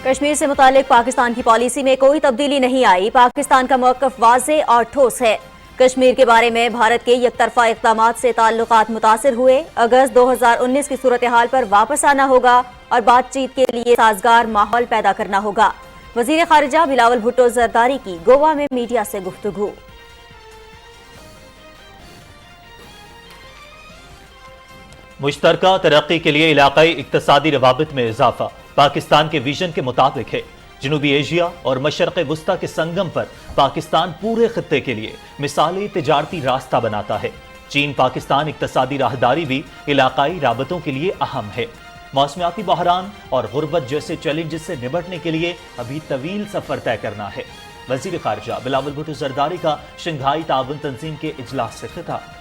کشمیر سے متعلق پاکستان کی پالیسی میں کوئی تبدیلی نہیں آئی۔ پاکستان کا موقف واضح اور ٹھوس ہے۔ کشمیر کے بارے میں بھارت کے یک طرفہ اقدامات سے تعلقات متاثر ہوئے۔ اگست 2019 کی صورتحال پر واپس آنا ہوگا اور بات چیت کے لیے سازگار ماحول پیدا کرنا ہوگا۔ وزیر خارجہ بلاول بھٹو زرداری کی گوا میں میڈیا سے گفتگو۔ مشترکہ ترقی کے لیے علاقائی اقتصادی روابط میں اضافہ پاکستان کے ویژن کے مطابق ہے۔ جنوبی ایشیا اور مشرق وسطی کے سنگم پر پاکستان پورے خطے کے لیے مثالی تجارتی راستہ بناتا ہے۔ چین پاکستان اقتصادی راہداری بھی علاقائی رابطوں کے لیے اہم ہے۔ موسمیاتی بحران اور غربت جیسے چیلنجز سے نمٹنے کے لیے ابھی طویل سفر طے کرنا ہے۔ وزیر خارجہ بلاول بھٹو زرداری کا شنگھائی تعاون تنظیم کے اجلاس سے خطاب۔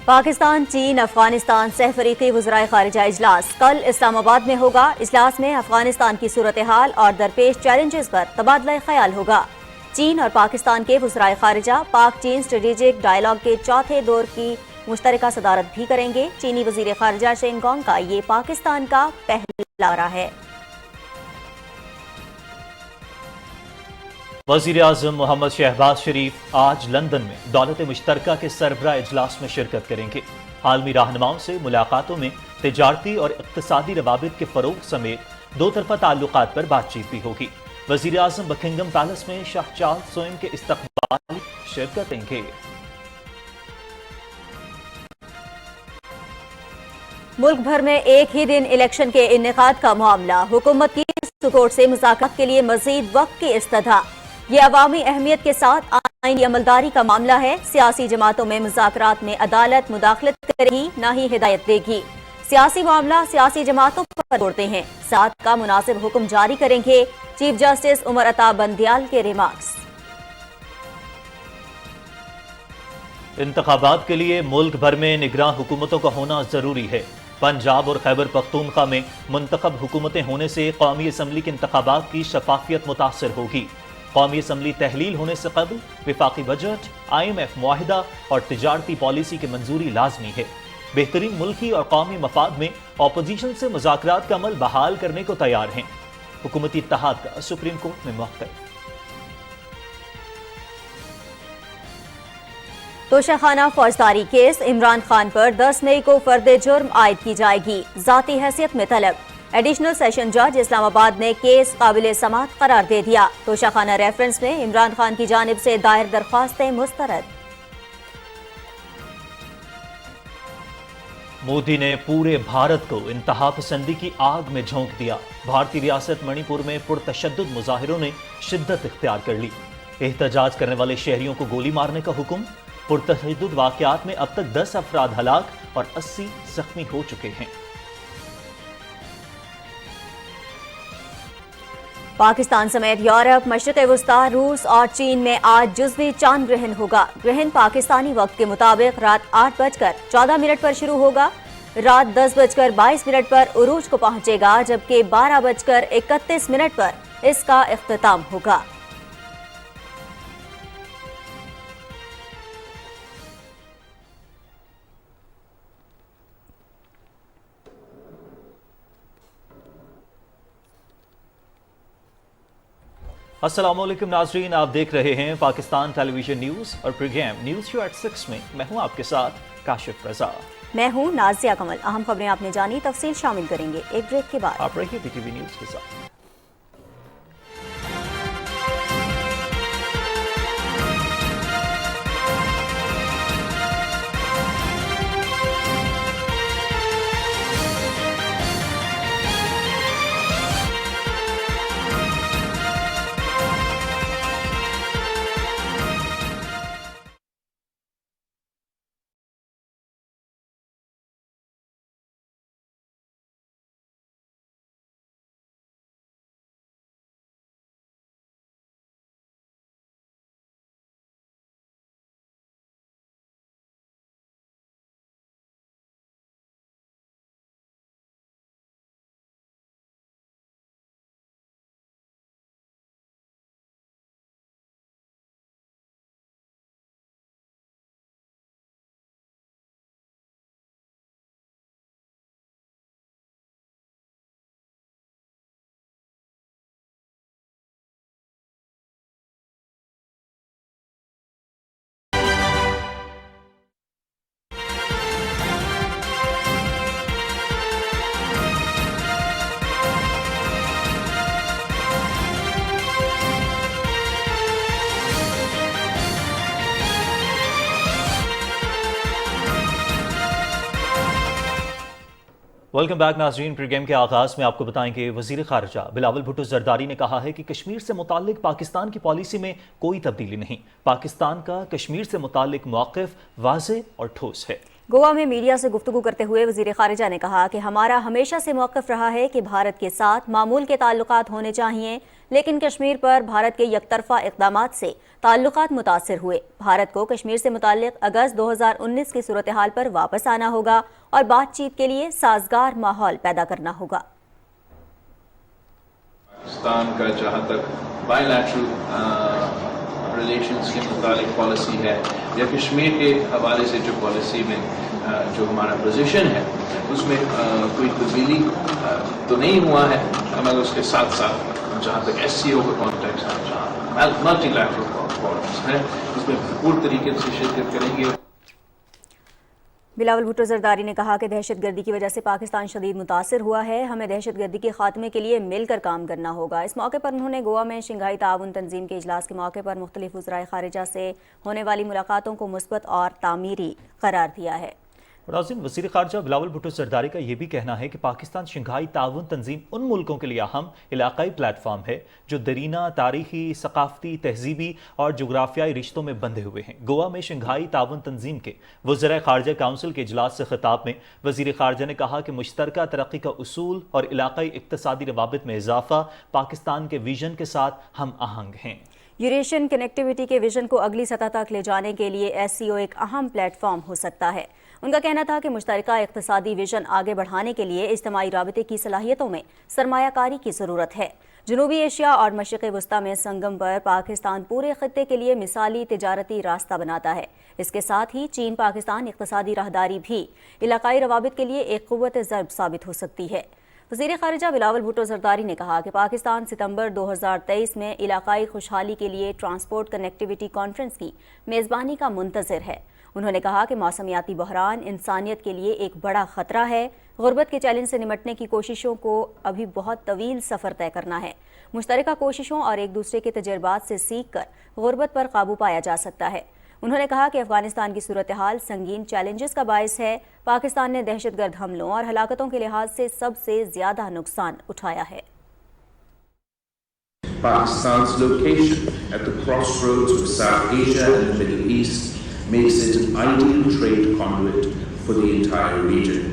پاکستان، چین، افغانستان سہ فریقی وزرائے خارجہ اجلاس کل اسلام آباد میں ہوگا۔ اجلاس میں افغانستان کی صورتحال اور درپیش چیلنجز پر تبادلہ خیال ہوگا۔ چین اور پاکستان کے وزرائے خارجہ پاک چین اسٹریٹجک ڈائیلاگ کے چوتھے دور کی مشترکہ صدارت بھی کریں گے۔ چینی وزیر خارجہ شینگ گونگ کا یہ پاکستان کا پہلا دورہ ہے۔ وزیر اعظم محمد شہباز شریف آج لندن میں دولت مشترکہ کے سربراہ اجلاس میں شرکت کریں گے۔ عالمی رہنماؤں سے ملاقاتوں میں تجارتی اور اقتصادی روابط کے فروغ سمیت دو طرفہ تعلقات پر بات چیت بھی ہوگی۔ وزیر اعظم بکنگم پیلس میں شاہ چارلس سوئم کے استقبال شرکت دیں گے۔ ملک بھر میں ایک ہی دن الیکشن کے انعقاد کا معاملہ، حکومت کی سپورٹ سے مذاکرات کے لیے مزید وقت کی استدعا۔ یہ عوامی اہمیت کے ساتھ آئینی عملداری کا معاملہ ہے۔ سیاسی جماعتوں میں مذاکرات میں عدالت مداخلت کرے گی، نہ ہی ہدایت دے گی۔ سیاسی معاملہ سیاسی جماعتوں پر چھوڑتے ہیں، ساتھ کا مناسب حکم جاری کریں گے۔ چیف جسٹس عمر عطا بندیال کے ریمارکس۔ انتخابات کے لیے ملک بھر میں نگراں حکومتوں کا ہونا ضروری ہے۔ پنجاب اور خیبر پختونخوا میں منتخب حکومتیں ہونے سے قومی اسمبلی کے انتخابات کی شفافیت متاثر ہوگی۔ قومی اسمبلی تحلیل ہونے سے قبل وفاقی بجٹ، IMF معاہدہ اور تجارتی پالیسی کی منظوری لازمی ہے۔ بہترین ملکی اور قومی مفاد میں اپوزیشن سے مذاکرات کا عمل بحال کرنے کو تیار ہیں۔ حکومتی اتحاد کا سپریم کورٹ میں موقف۔ توشہ خانہ فوجداری کیس، عمران خان پر 10 مئی کو فرد جرم عائد کی جائے گی، ذاتی حیثیت میں طلب۔ ایڈیشنل سیشن جج اسلام آباد نے کیس قابل سماعت قرار دے دیا۔ توشہ خانہ ریفرنس میں عمران خان کی جانب سے دائر درخواستیں مسترد۔ مودی نے پورے بھارت کو انتہا پسندی کی آگ میں جھونک دیا۔ بھارتی ریاست منی پور میں پرتشدد مظاہروں نے شدت اختیار کر لی۔ احتجاج کرنے والے شہریوں کو گولی مارنے کا حکم۔ پرتشدد واقعات میں اب تک 10 افراد ہلاک اور 80 زخمی ہو چکے ہیں۔ پاکستان سمیت یورپ، مشرق وسطی، روس اور چین میں آج جزوی چاند گرہن ہوگا۔ گرہن پاکستانی وقت کے مطابق رات 8:14 پر شروع ہوگا۔ رات 10:22 پر عروج کو پہنچے گا، جبکہ 12:31 پر اس کا اختتام ہوگا۔ السلام علیکم ناظرین، آپ دیکھ رہے ہیں پاکستان ٹیلی ویژن نیوز اور پروگرام نیوز شو ایٹ 6 میں میں ہوں آپ کے ساتھ کاشف رضا۔ میں ہوں نازیہ کمل۔ اہم خبریں آپ نے جانی، تفصیل شامل کریں گے ایک بریک کے بعد۔ آپ رہیے BTV نیوز کے ساتھ۔ ویلکم بیک ناظرین، پری گیم کے آغاز میں آپ کو بتائیں کہ وزیر خارجہ بلاول بھٹو زرداری نے کہا ہے کہ کشمیر سے متعلق پاکستان کی پالیسی میں کوئی تبدیلی نہیں۔ پاکستان کا کشمیر سے متعلق موقف واضح اور ٹھوس ہے۔ گوا میں میڈیا سے گفتگو کرتے ہوئے وزیر خارجہ نے کہا کہ ہمارا ہمیشہ سے موقف رہا ہے کہ بھارت کے ساتھ معمول کے تعلقات ہونے چاہیے، لیکن کشمیر پر بھارت کے یک طرفہ اقدامات سے تعلقات متاثر ہوئے۔ بھارت کو کشمیر سے متعلق اگست 2019 کی صورتحال پر واپس آنا ہوگا اور بات چیت کے لیے سازگار ماحول پیدا کرنا ہوگا۔ پاکستان کا جہاں تک بائی لیٹرل ریلیشنز کے متعلق پالیسی ہے یا کشمیر کے حوالے سے جو پالیسی میں جو ہمارا پوزیشن ہے اس میں کوئی تبدیلی تو نہیں ہوا ہے، مگر اس کے ساتھ ساتھ جہاں تک ایس سی او کا کانٹیکٹ ہے، جہاں ملٹی لیٹرل فورمز ہے، اس میں بھرپور طریقے سے شرکت کریں گے۔ بلاول بھٹو زرداری نے کہا کہ دہشت گردی کی وجہ سے پاکستان شدید متاثر ہوا ہے، ہمیں دہشت گردی کے خاتمے کے لیے مل کر کام کرنا ہوگا۔ اس موقع پر انہوں نے گوا میں شنگھائی تعاون تنظیم کے اجلاس کے موقع پر مختلف وزرائے خارجہ سے ہونے والی ملاقاتوں کو مثبت اور تعمیری قرار دیا ہے۔ ناظرین، وزیر خارجہ بلاول بھٹو زرداری کا یہ بھی کہنا ہے کہ پاکستان شنگھائی تعاون تنظیم ان ملکوں کے لیے اہم علاقائی پلیٹ فارم ہے جو دیرینہ تاریخی، ثقافتی، تہذیبی اور جغرافیائی رشتوں میں بندھے ہوئے ہیں۔ گوا میں شنگھائی تعاون تنظیم کے وزرائے خارجہ کونسل کے اجلاس سے خطاب میں وزیر خارجہ نے کہا کہ مشترکہ ترقی کا اصول اور علاقائی اقتصادی روابط میں اضافہ پاکستان کے ویژن کے ساتھ ہم آہنگ ہیں۔ یوریشین کنیکٹیویٹی کے ویژن کو اگلی سطح تک لے جانے کے لیے ایس سی او ایک اہم پلیٹ فارم ہو سکتا ہے۔ ان کا کہنا تھا کہ مشترکہ اقتصادی ویژن آگے بڑھانے کے لیے اجتماعی رابطے کی صلاحیتوں میں سرمایہ کاری کی ضرورت ہے۔ جنوبی ایشیا اور مشرق وسطیٰ میں سنگم پر پاکستان پورے خطے کے لیے مثالی تجارتی راستہ بناتا ہے۔ اس کے ساتھ ہی چین پاکستان اقتصادی راہداری بھی علاقائی روابط کے لیے ایک قوت ضرب ثابت ہو سکتی ہے۔ وزیر خارجہ بلاول بھٹو زرداری نے کہا کہ پاکستان ستمبر 2023 میں علاقائی خوشحالی کے لیے ٹرانسپورٹ کنیکٹیویٹی کانفرنس کی میزبانی کا منتظر ہے۔ انہوں نے کہا کہ موسمیاتی بحران انسانیت کے لیے ایک بڑا خطرہ ہے۔ غربت کے چیلنج سے نمٹنے کی کوششوں کو ابھی بہت طویل سفر طے کرنا ہے۔ مشترکہ کوششوں اور ایک دوسرے کے تجربات سے سیکھ کر غربت پر قابو پایا جا سکتا ہے۔ انہوں نے کہا کہ افغانستان کی صورتحال سنگین چیلنجز کا باعث ہے۔ پاکستان نے دہشت گرد حملوں اور ہلاکتوں کے لحاظ سے سب سے زیادہ نقصان اٹھایا ہے۔ Pakistan's location at the crossroads of South Asia and the Middle East makes it an ideal trade conduit for the entire region.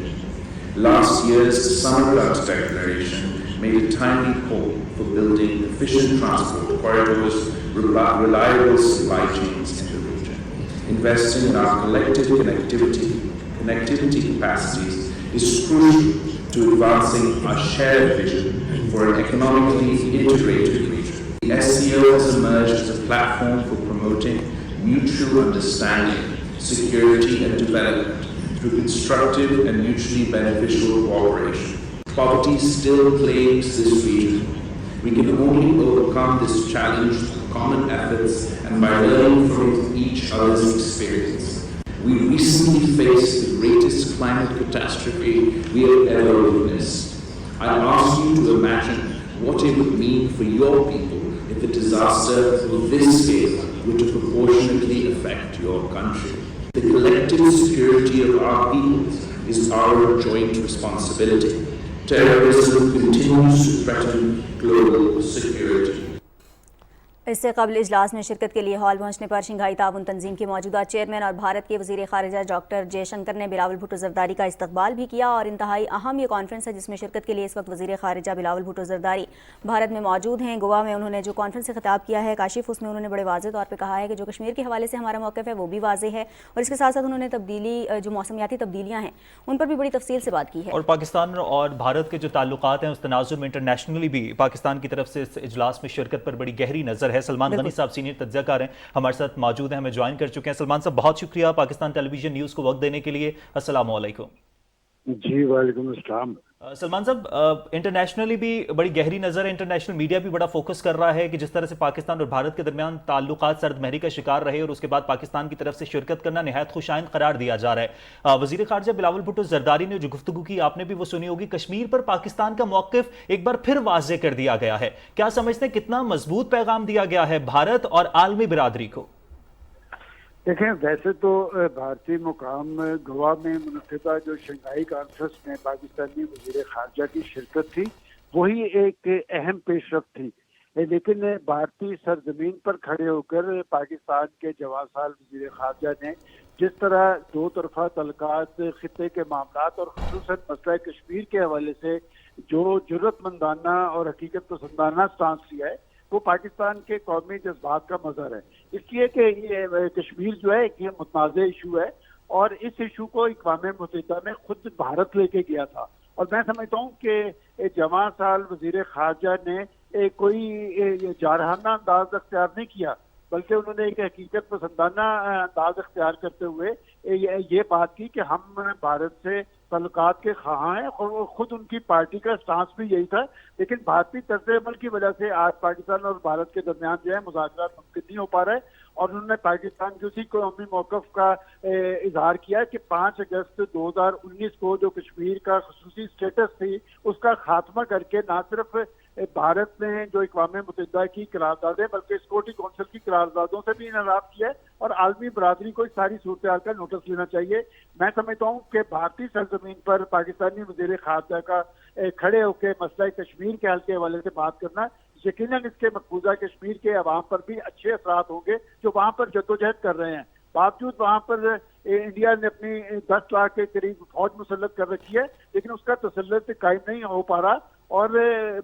Last year's Samarkand Declaration made a timely call for building efficient transport corridors, reliable supply chains in the region. Investing in our collective connectivity capacities is crucial to advancing our shared vision for an economically integrated region. The SCO has emerged as a platform for promoting mutual understanding, security and development through constructive and mutually beneficial cooperation. Poverty still plagues this region. We can only overcome this challenge through common efforts and by learning from each other's experience. We recently faced the greatest climate catastrophe we have ever witnessed. I ask you to imagine what it would mean for your people if a disaster of this scale were to proportionately affect your country. The collective security of our peoples is our joint responsibility. Terrorism continues to threaten global security. اس سے قبل اجلاس میں شرکت کے لیے hall پہنچنے پر Shanghai تعاون تنظیم کے موجودہ چیئرمین اور بھارت کے وزیر خارجہ ڈاکٹر جے شنکر نے بلاول بھٹو زرداری کا استقبال بھی کیا اور انتہائی اہم یہ کانفرنس ہے جس میں شرکت کے لیے اس وقت وزیر خارجہ بلاول بھٹو زرداری بھارت میں موجود ہیں۔ گوا میں انہوں نے جو کانفرنس سے خطاب کیا ہے کاشف، اس میں انہوں نے بڑے واضح طور پہ کہا ہے کہ جو کشمیر کے حوالے سے ہمارا موقف ہے وہ بھی واضح ہے اور اس کے ساتھ ساتھ انہوں نے جو موسمیاتی تبدیلیاں ہیں ان پر بھی بڑی تفصیل سے بات کی ہے۔ اور پاکستان اور بھارت کے جو تعلقات ہیں اس تناظر میں انٹرنیشنلی بھی پاکستان کی طرف سے اس اجلاس میں شرکت پر بڑی گہری نظر ہے۔ سلمان غنی صاحب سینئر تجزیہ کار ہیں، ہمارے ساتھ موجود ہیں، ہمیں جوائن کر چکے ہیں۔ سلمان صاحب بہت شکریہ پاکستان ٹیلی ویژن نیوز کو وقت دینے کے لیے۔ السلام علیکم۔ جی وعلیکم السلام۔ سلمان صاحب انٹرنیشنلی بھی بڑی گہری نظر ہے، انٹرنیشنل میڈیا بھی بڑا فوکس کر رہا ہے کہ جس طرح سے پاکستان اور بھارت کے درمیان تعلقات سرد مہری کا شکار رہے اور اس کے بعد پاکستان کی طرف سے شرکت کرنا نہایت خوش آئند قرار دیا جا رہا ہے۔ وزیر خارجہ بلاول بھٹو زرداری نے جو گفتگو کی آپ نے بھی وہ سنی ہوگی، کشمیر پر پاکستان کا موقف ایک بار پھر واضح کر دیا گیا ہے۔ کیا سمجھتے ہیں کتنا مضبوط پیغام دیا گیا ہے بھارت اور عالمی برادری کو؟ دیکھیں ویسے تو بھارتی مقام گوا میں منعقدہ جو شنگھائی کانفرنس میں پاکستانی وزیر خارجہ کی شرکت تھی وہی ایک اہم پیش رفت تھی، لیکن بھارتی سرزمین پر کھڑے ہو کر پاکستان کے جوان سال وزیر خارجہ نے جس طرح دو طرفہ تعلقات، خطے کے معاملات اور خصوصاً مسئلہ کشمیر کے حوالے سے جو جرأت مندانہ اور حقیقت پسندانہ سٹانس لیا ہے وہ پاکستان کے قومی جذبات کا مظہر ہے، اس لیے کہ یہ کشمیر جو ہے ایک متنازع ایشو ہے اور اس ایشو کو اقوام متحدہ میں خود بھارت لے کے گیا تھا، اور میں سمجھتا ہوں کہ جوان سال وزیر خارجہ نے کوئی جارحانہ انداز اختیار نہیں کیا، بلکہ انہوں نے ایک حقیقت پسندانہ انداز اختیار کرتے ہوئے یہ بات کی کہ ہم بھارت سے تعلقات کے خواہاں ہیں، اور خود ان کی پارٹی کا سٹانس بھی یہی تھا، لیکن بھارتی طرز عمل کی وجہ سے آج پاکستان اور بھارت کے درمیان جو ہے مذاکرات ممکن نہیں ہو پا رہے، اور انہوں نے پاکستان کے اسی قومی موقف کا اظہار کیا کہ 5 اگست 2019 کو جو کشمیر کا خصوصی اسٹیٹس تھی اس کا خاتمہ کر کے نہ صرف بھارت نے جو اقوام متحدہ کی قرارداد ہے بلکہ سیکورٹی کونسل کی قراردادوں سے بھی انحراف کیا ہے، اور عالمی برادری کو اس ساری صورتحال کا نوٹس لینا چاہیے۔ میں سمجھتا ہوں کہ بھارتی سرزمین پر پاکستانی وزیر خارجہ کا کھڑے ہو کے مسئلہ کشمیر کے حل کے حوالے سے بات کرنا یقیناً اس کے مقبوضہ کشمیر کے عوام پر بھی اچھے اثرات ہوں گے جو وہاں پر جدوجہد کر رہے ہیں۔ باوجود وہاں پر انڈیا نے اپنی 10 لاکھ کے قریب فوج مسلط کر رکھی ہے، لیکن اس کا تسلط قائم نہیں ہو پا رہا، اور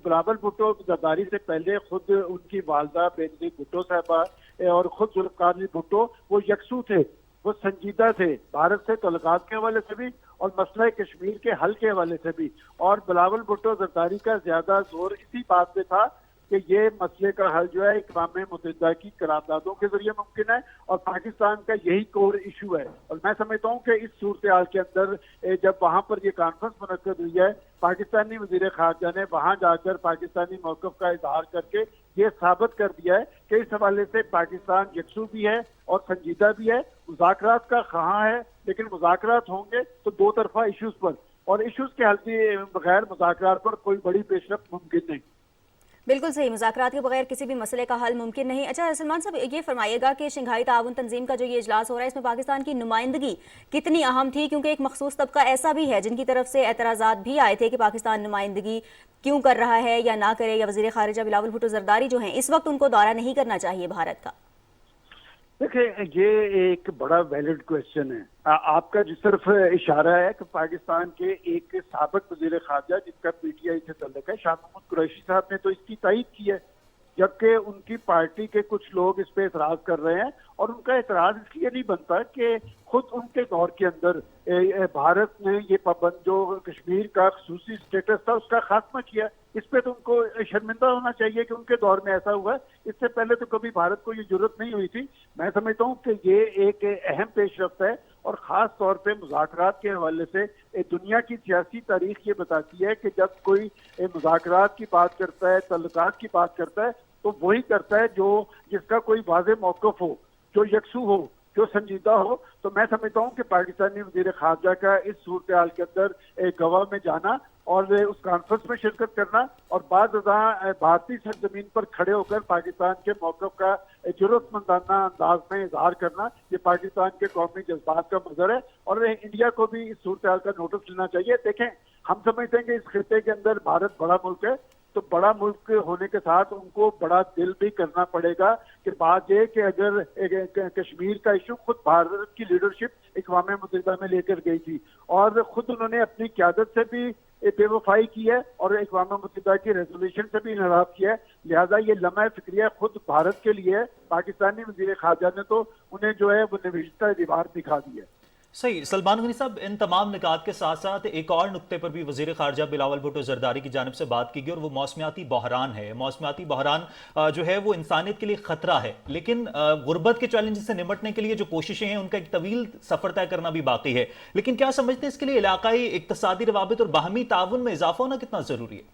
بلاول بھٹو زرداری سے پہلے خود ان کی والدہ بینظیر بھٹو صاحبہ اور خود ذوالفقار علی بھٹو وہ یکسو تھے، وہ سنجیدہ تھے بھارت سے تعلقات کے حوالے سے بھی اور مسئلہ کشمیر کے حل کے حوالے سے بھی، اور بلاول بھٹو زرداری کا زیادہ زور اسی بات پہ تھا کہ یہ مسئلے کا حل جو ہے اقوام متحدہ کی قراردادوں کے ذریعے ممکن ہے، اور پاکستان کا یہی کور ایشو ہے، اور میں سمجھتا ہوں کہ اس صورتحال کے اندر جب وہاں پر یہ کانفرنس منعقد ہوئی ہے پاکستانی وزیر خارجہ نے وہاں جا کر پاکستانی موقف کا اظہار کر کے یہ ثابت کر دیا ہے کہ اس حوالے سے پاکستان یکسو بھی ہے اور سنجیدہ بھی ہے، مذاکرات کا خواہاں ہے، لیکن مذاکرات ہوں گے تو دو طرفہ ایشوز پر، اور ایشوز کے حل کے بغیر مذاکرات پر کوئی بڑی پیش رفت ممکن نہیں۔ بالکل صحیح، مذاکرات کے بغیر کسی بھی مسئلے کا حل ممکن نہیں۔ اچھا سلمان صاحب یہ فرمائیے گا کہ شنگھائی تعاون تنظیم کا جو یہ اجلاس ہو رہا ہے اس میں پاکستان کی نمائندگی کتنی اہم تھی، کیونکہ ایک مخصوص طبقہ ایسا بھی ہے جن کی طرف سے اعتراضات بھی آئے تھے کہ پاکستان نمائندگی کیوں کر رہا ہے یا نہ کرے، یا وزیر خارجہ بلاول بھٹو زرداری جو ہیں اس وقت ان کو دورہ نہیں کرنا چاہیے بھارت کا؟ دیکھیں یہ ایک بڑا ویلڈ کویسچن ہے، آپ کا جو صرف اشارہ ہے کہ پاکستان کے ایک سابق وزیر خارجہ جن کا پی ٹی آئی سے تعلق ہے شاہ محمود قریشی صاحب نے تو اس کی تائید کی ہے، جبکہ ان کی پارٹی کے کچھ لوگ اس پہ اعتراض کر رہے ہیں، اور ان کا اعتراض اس لیے نہیں بنتا کہ خود ان کے دور کے اندر بھارت نے یہ پابند جو کشمیر کا خصوصی اسٹیٹس تھا اس کا خاتمہ کیا، اس پہ تو ان کو شرمندہ ہونا چاہیے کہ ان کے دور میں ایسا ہوا، اس سے پہلے تو کبھی بھارت کو یہ ضرورت نہیں ہوئی تھی۔ میں سمجھتا ہوں کہ یہ ایک اہم پیش رفت ہے، اور خاص طور پہ مذاکرات کے حوالے سے دنیا کی سیاسی تاریخ یہ بتاتی ہے کہ جب کوئی مذاکرات کی بات کرتا ہے، تعلقات کی بات کرتا ہے تو وہی کرتا ہے جو جس کا کوئی واضح موقف ہو، جو یکسو ہو، جو سنجیدہ ہو۔ تو میں سمجھتا ہوں کہ پاکستانی وزیر خارجہ کا اس صورتحال کے اندر گوا میں جانا اور اس کانفرنس میں شرکت کرنا اور بعض ازاں بھارتی سرزمین پر کھڑے ہو کر پاکستان کے موقف کا جرأت مندانہ انداز میں اظہار کرنا یہ پاکستان کے قومی جذبات کا مظہر ہے، اور انڈیا کو بھی اس صورتحال کا نوٹس لینا چاہیے۔ دیکھیں ہم سمجھتے ہیں کہ اس خطے کے اندر بھارت بڑا ملک ہے، تو بڑا ملک ہونے کے ساتھ ان کو بڑا دل بھی کرنا پڑے گا کہ بات یہ کہ اگر کشمیر کا ایشو خود بھارت کی لیڈرشپ اقوام متحدہ میں لے کر گئی تھی اور خود انہوں نے اپنی قیادت سے بھی بے وفائی کی ہے اور اقوام متحدہ کی ریزولوشن سے بھی انحراف کیا ہے، لہٰذا یہ لمحہ فکریہ خود بھارت کے لیے ہے۔ پاکستانی وزیر خارجہ نے تو انہیں جو ہے وہ نوشتہ دیوار دکھا دی ہے۔ صحیح سلمان غنی صاحب، ان تمام نکات کے ساتھ ساتھ ایک اور نقطے پر بھی وزیر خارجہ بلاول بھٹو زرداری کی جانب سے بات کی گئی، اور وہ موسمیاتی بحران ہے۔ موسمیاتی بحران جو ہے وہ انسانیت کے لیے خطرہ ہے، لیکن غربت کے چیلنج سے نمٹنے کے لیے جو کوششیں ہیں ان کا ایک طویل سفر طے کرنا بھی باقی ہے، لیکن کیا سمجھتے ہیں اس کے لیے علاقائی اقتصادی روابط اور باہمی تعاون میں اضافہ ہونا کتنا ضروری ہے؟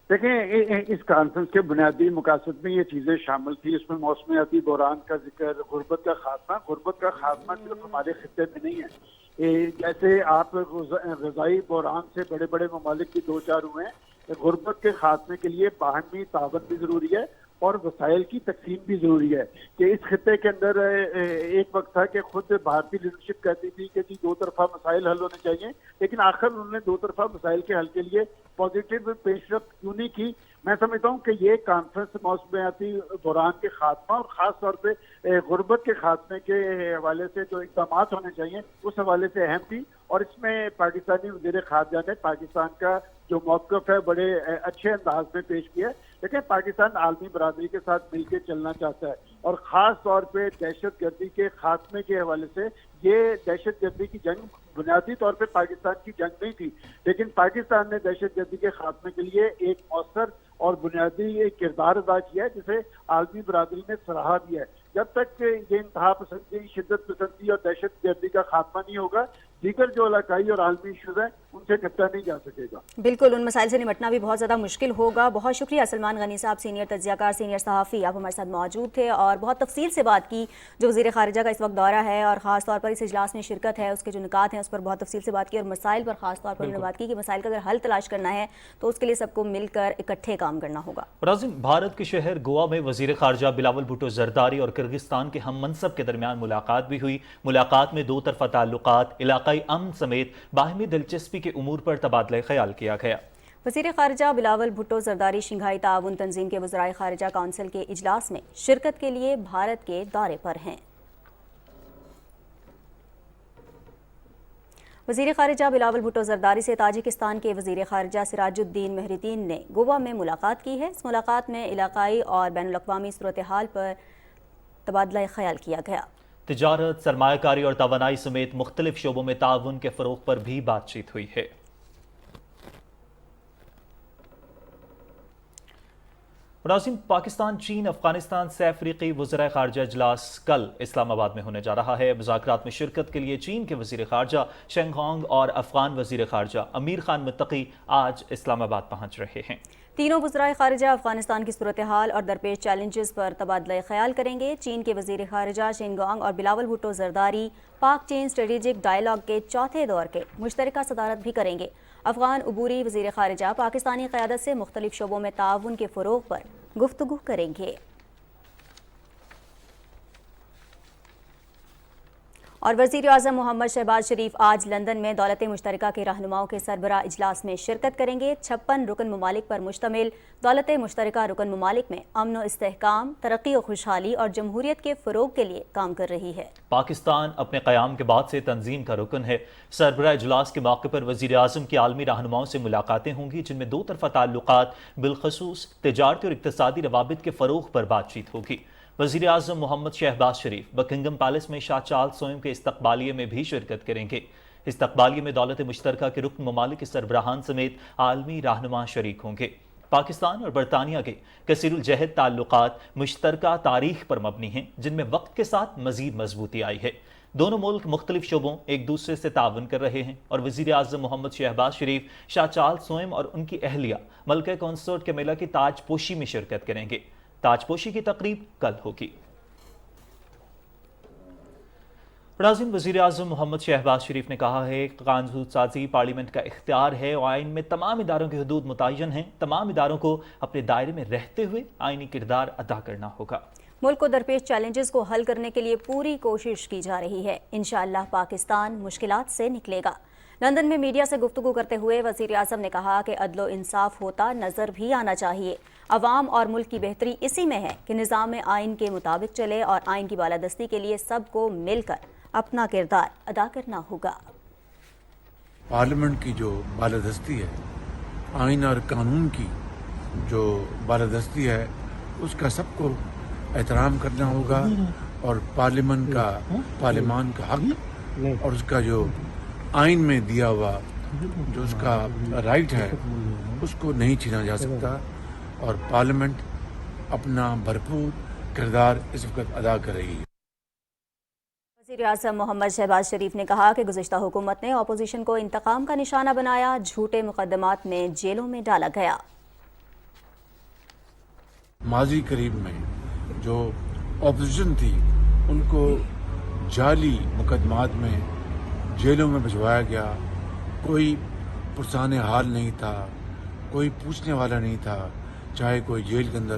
دیکھیں اس کانفرنس کے بنیادی مقاصد میں یہ چیزیں شامل تھی، اس میں موسمیاتی بحران کا ذکر، غربت کا خاتمہ صرف ہمارے خطے میں نہیں ہے، جیسے آپ غذائی بحران سے بڑے بڑے ممالک بھی دو چار ہوئے ہیں، غربت کے خاتمے کے لیے باہمی تعاون بھی ضروری ہے، اور وسائل کی تقسیم بھی ضروری ہے کہ اس خطے کے اندر ایک وقت تھا کہ خود بھارتی لیڈرشپ کہتی تھی کہ جی دو طرفہ مسائل حل ہونے چاہیے، لیکن آخر انہوں نے دو طرفہ مسائل کے حل کے لیے پازیٹیو پیش رفت کیوں نہیں کی؟ میں سمجھتا ہوں کہ یہ کانفرنس موسمیاتی بحران کے خاتمہ اور خاص طور پہ غربت کے خاتمے کے حوالے سے جو اقدامات ہونے چاہیے اس حوالے سے اہم تھی، اور اس میں پاکستانی وزیر خارجہ نے پاکستان کا جو موقف ہے بڑے اچھے انداز میں پیش کیا ہے۔ لیکن پاکستان عالمی برادری کے ساتھ مل کے چلنا چاہتا ہے، اور خاص طور پہ دہشت گردی کے خاتمے کے حوالے سے یہ دہشت گردی کی جنگ بنیادی طور پہ پاکستان کی جنگ نہیں تھی، لیکن پاکستان نے دہشت گردی کے خاتمے کے لیے ایک مؤثر اور بنیادی کردار ادا کیا ہے جسے عالمی برادری نے سراہا دیا ہے۔ جب تک یہ انتہا پسندی، شدت پسندی اور دہشت گردی کا خاتمہ نہیں ہوگا، دیگر جو علاقائی اور عالمی ایشوز ہیں ان سے نپٹا نہیں جا سکے گا۔ بالکل، ان مسائل سے نمٹنا بھی بہت زیادہ مشکل ہوگا۔ بہت شکریہ سلمان غنی صاحب، سینئر تجزیہ کار، سینئر صحافی، آپ ہمارے ساتھ موجود تھے اور بہت تفصیل سے بات کی جو وزیر خارجہ کا اس وقت دورہ ہے اور خاص طور پر اس اجلاس میں شرکت ہے، اس کے جو نکات ہیں اس پر بہت تفصیل سے بات کی، اور مسائل پر خاص طور پر انہوں نے بات کی کہ مسائل کا اگر حل تلاش کرنا ہے تو اس کے لیے سب کو مل کر اکٹھے کام کرنا ہوگا۔ ناظرین، بھارت کے شہر گوا میں وزیر خارجہ بلاول بھٹو زرداری اور کرغزستان کے ہم منصب کے درمیان ملاقات بھی ہوئی۔ ملاقات میں دو طرفہ تعلقات، علاقائی امن سمیت باہمی دلچسپی کے امور پر تبادلہ خیال کیا گیا۔ وزیر خارجہ بلاول بھٹو زرداری شنگھائی تعاون تنظیم کے وزرائے خارجہ کونسل کے اجلاس میں شرکت کے لیے بھارت کے دورے پر ہیں۔ وزیر خارجہ بلاول بھٹو زرداری سے تاجکستان کے وزیر خارجہ سراج الدین مہر الدین نے گوا میں ملاقات کی ہے۔ اس ملاقات میں علاقائی اور بین الاقوامی صورتحال پر تبادلہ خیال کیا گیا۔ تجارت، سرمایہ کاری اور توانائی سمیت مختلف شعبوں میں تعاون کے فروغ پر بھی بات چیت ہوئی ہے۔ ناظرین، پاکستان، چین، افغانستان سے افریقی وزرائے خارجہ اجلاس کل اسلام آباد میں ہونے جا رہا ہے۔ مذاکرات میں شرکت کے لیے چین کے وزیر خارجہ شینگ ہانگ اور افغان وزیر خارجہ امیر خان متقی آج اسلام آباد پہنچ رہے ہیں۔ تینوں وزرائے خارجہ افغانستان کی صورتحال اور درپیش چیلنجز پر تبادلہ خیال کریں گے۔ چین کے وزیر خارجہ شینگ ہانگ اور بلاول بھٹو زرداری پاک چین اسٹریٹجک ڈائیلاگ کے چوتھے دور کے مشترکہ صدارت بھی کریں گے۔ افغان عبوری وزیر خارجہ پاکستانی قیادت سے مختلف شعبوں میں تعاون کے فروغ پر گفتگو کریں گے۔ اور وزیر اعظم محمد شہباز شریف آج لندن میں دولت مشترکہ کے رہنماؤں کے سربراہ اجلاس میں شرکت کریں گے۔ 56 رکن ممالک پر مشتمل دولت مشترکہ رکن ممالک میں امن و استحکام، ترقی و خوشحالی اور جمہوریت کے فروغ کے لیے کام کر رہی ہے۔ پاکستان اپنے قیام کے بعد سے تنظیم کا رکن ہے۔ سربراہ اجلاس کے موقع پر وزیر اعظم کی عالمی رہنماؤں سے ملاقاتیں ہوں گی، جن میں دو طرفہ تعلقات، بالخصوص تجارتی اور اقتصادی روابط کے فروغ پر بات چیت ہوگی۔ وزیر اعظم محمد شہباز شریف بکنگم پیلس میں شاہ چارلس سوئم کے استقبالیے میں بھی شرکت کریں گے۔ استقبالیے میں دولت مشترکہ کے رکن ممالک کے سربراہان سمیت عالمی رہنما شریک ہوں گے۔ پاکستان اور برطانیہ کے کثیر الجہد تعلقات مشترکہ تاریخ پر مبنی ہیں، جن میں وقت کے ساتھ مزید مضبوطی آئی ہے۔ دونوں ملک مختلف شعبوں ایک دوسرے سے تعاون کر رہے ہیں، اور وزیر اعظم محمد شہباز شریف شاہ چارلس سوئم اور ان کی اہلیہ ملکہ کنسورٹ کیملا کی تاج پوشی میں شرکت کریں گے۔ تاج پوشی کی تقریب کل ہوگی۔ ناظرین، وزیر اعظم محمد شہباز شریف نے کہا ہے کہ قانون سازی پارلیمنٹ کا اختیار ہے اور آئین میں تمام اداروں کی حدود متعین ہیں۔ تمام اداروں کو اپنے دائرے میں رہتے ہوئے آئینی کردار ادا کرنا ہوگا۔ ملک کو درپیش چیلنجز کو حل کرنے کے لیے پوری کوشش کی جا رہی ہے۔ انشاءاللہ پاکستان مشکلات سے نکلے گا۔ لندن میں میڈیا سے گفتگو کرتے ہوئے وزیر اعظم نے کہا کہ عدل و انصاف ہوتا نظر بھی آنا چاہیے۔ عوام اور ملک کی بہتری اسی میں ہے کہ نظام آئین کے مطابق چلے، اور آئین کی بالادستی کے لیے سب کو مل کر اپنا کردار ادا کرنا ہوگا۔ پارلیمنٹ کی جو بالادستی ہے، آئین اور قانون کی جو بالادستی ہے، اس کا سب کو احترام کرنا ہوگا، اور پارلیمان کا حق اور اس کا جو آئین میں دیا ہوا جو اس کا رائٹ ہے اس کو نہیں چھینا جا سکتا، اور پارلیمنٹ اپنا بھرپور کردار اس وقت ادا کر رہی ہے۔ وزیر اعظم محمد شہباز شریف نے کہا کہ گزشتہ حکومت نے اپوزیشن کو انتقام کا نشانہ بنایا، جھوٹے مقدمات میں جیلوں میں ڈالا گیا۔ ماضی قریب میں جو اپوزیشن تھی ان کو جعلی مقدمات میں جیلوں میں بھجوایا گیا، کوئی پرسان حال نہیں تھا، کوئی پوچھنے والا نہیں تھا، چاہے کوئی جیل کے اندر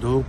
2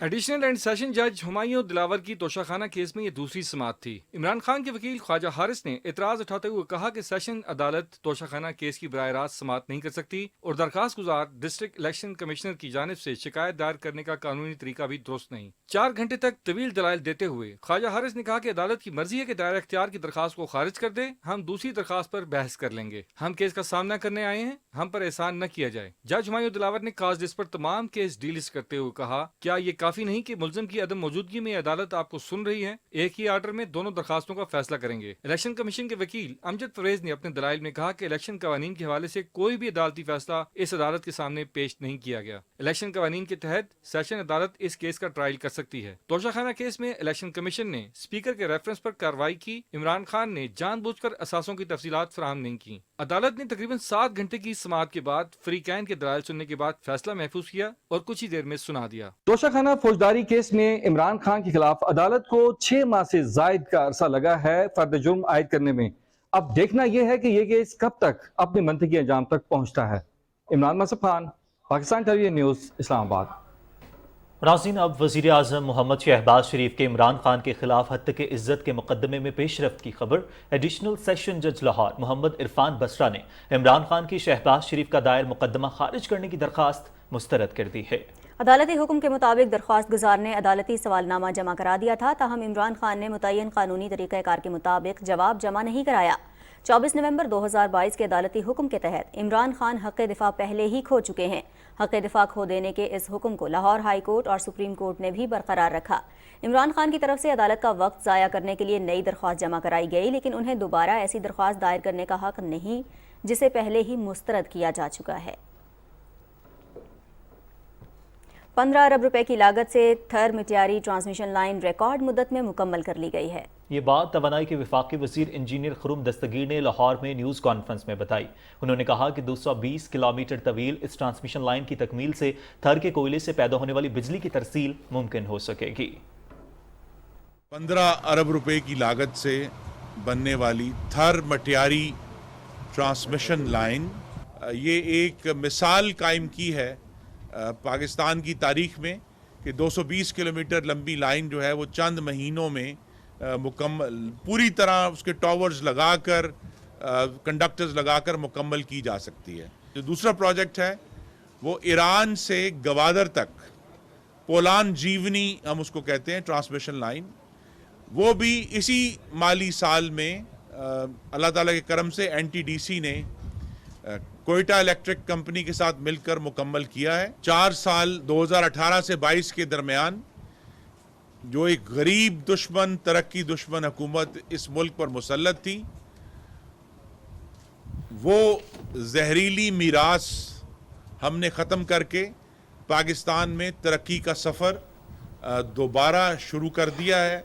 ایڈیشنل اینڈ سیشن جج ہمایوں دلاور کی توشہ کیس میں یہ دوسری سماعت تھی۔ عمران خان کے وکیل خواجہ حارث نے اعتراض اٹھاتے ہوئے کہا کہ سیشن عدالت توشہ کیس کی براہ راست سماعت نہیں کر سکتی اور درخواست گزار ڈسٹرکٹ الیکشن کمشنر کی جانب سے شکایت دائر کرنے کا قانونی طریقہ بھی درست نہیں۔ 4 گھنٹے تک طویل دلائل دیتے ہوئے خواجہ حارث نے کہا کہ عدالت کی مرضی ہے کہ دائرہ اختیار کی درخواست کو خارج کر دے، ہم دوسری درخواست پر بحث کر لیں گے، ہم کیس کا سامنا کرنے آئے ہیں، ہم پر احسان نہ کیا جائے۔ جج ہمایوں دلاور نے کاز لسٹ پر تمام کیس ڈی لسٹ کرتے ہوئے کہا، کیا یہ کافی نہیں کہ ملزم کی عدم موجودگی میں عدالت آپ کو سن رہی ہے؟ ایک ہی آرڈر میں دونوں درخواستوں کا فیصلہ کریں گے۔ الیکشن کمیشن کے وکیل امجد فریز نے اپنے دلائل میں کہا کہ الیکشن قوانین کے حوالے سے کوئی بھی عدالتی فیصلہ اس عدالت کے سامنے پیش نہیں کیا گیا۔ الیکشن قوانین کے تحت سیشن عدالت اس کیس کا ٹرائل کر سکتی ہے۔ توشہ خانہ کیس میں الیکشن کمیشن نے اسپیکر کے ریفرنس پر کارروائی کی۔ عمران خان نے جان بوجھ کر اثاثوں کی تفصیلات فراہم نہیں کی۔ عدالت نے تقریباً 7 گھنٹے کی سماعت کے بعد فریقین کے دلائل سننے کے بعد فیصلہ محفوظ کیا اور کچھ ہی دیر میں سنا دیا۔ توشہ خانہ فوجداری کیس میں عمران خان کے خلاف عدالت کو 6 ماہ سے زائد کا عرصہ لگا ہے فرد جرم عائد کرنے میں۔ اب دیکھنا یہ ہے کہ یہ کیس کب تک اپنے منطقی انجام تک پہنچتا ہے۔ Imran Musab Khan, Pakistan television news, اسلام آباد۔ ناظرین، اب وزیر اعظم محمد شہباز شریف کے عمران خان کے خلاف ہتک عزت کے مقدمے میں پیش رفت کی خبر۔ ایڈیشنل سیشن جج لاہور محمد عرفان بسرا نے عمران خان کی شہباز شریف کا دائر مقدمہ خارج کرنے کی درخواست مسترد کر دی ہے۔ عدالتی حکم کے مطابق درخواست گزار نے عدالتی سوالنامہ جمع کرا دیا تھا، تاہم عمران خان نے متعین قانونی طریقہ کار کے مطابق جواب جمع نہیں کرایا۔ 24 نومبر 2022 کے عدالتی حکم کے تحت عمران خان حق دفاع پہلے ہی کھو چکے ہیں۔ حق دفاع کھو دینے کے اس حکم کو لاہور ہائی کورٹ اور سپریم کورٹ نے بھی برقرار رکھا۔ عمران خان کی طرف سے عدالت کا وقت ضائع کرنے کے لیے نئی درخواست جمع کرائی گئی، لیکن انہیں دوبارہ ایسی درخواست دائر کرنے کا حق نہیں جسے پہلے ہی مسترد کیا جا چکا ہے۔ 15 ارب روپے کی لاگت سے تھر مٹیاری ٹرانسمیشن لائن ریکارڈ مدت میں مکمل کر لی گئی ہے۔ یہ بات توانائی کے وفاقی وزیر انجینئر خرم دستگیر نے لاہور میں نیوز کانفرنس میں بتائی۔ انہوں نے کہا کہ 220 کلومیٹر طویل اس ٹرانسمیشن لائن کی تکمیل سے تھر کے کوئلے سے پیدا ہونے والی بجلی کی ترسیل ممکن ہو سکے گی۔ 15 ارب روپے کی لاگت سے بننے والی تھر مٹیاری ٹرانسمیشن لائن یہ ایک مثال قائم کی ہے پاکستان کی تاریخ میں کہ 220 کلومیٹر لمبی لائن جو ہے وہ چند مہینوں میں مکمل پوری طرح اس کے ٹاورز لگا کر کنڈکٹرز لگا کر مکمل کی جا سکتی ہے۔ جو دوسرا پروجیکٹ ہے وہ ایران سے گوادر تک پولان جیونی ہم اس کو کہتے ہیں ٹرانسمیشن لائن، وہ بھی اسی مالی سال میں اللہ تعالیٰ کے کرم سے NTDC نے کوئٹہ الیکٹرک کمپنی کے ساتھ مل کر مکمل کیا ہے۔ 4 سال 2018 سے 22 کے درمیان جو ایک غریب دشمن، ترقی دشمن حکومت اس ملک پر مسلط تھی، وہ زہریلی میراث ہم نے ختم کر کے پاکستان میں ترقی کا سفر دوبارہ شروع کر دیا ہے۔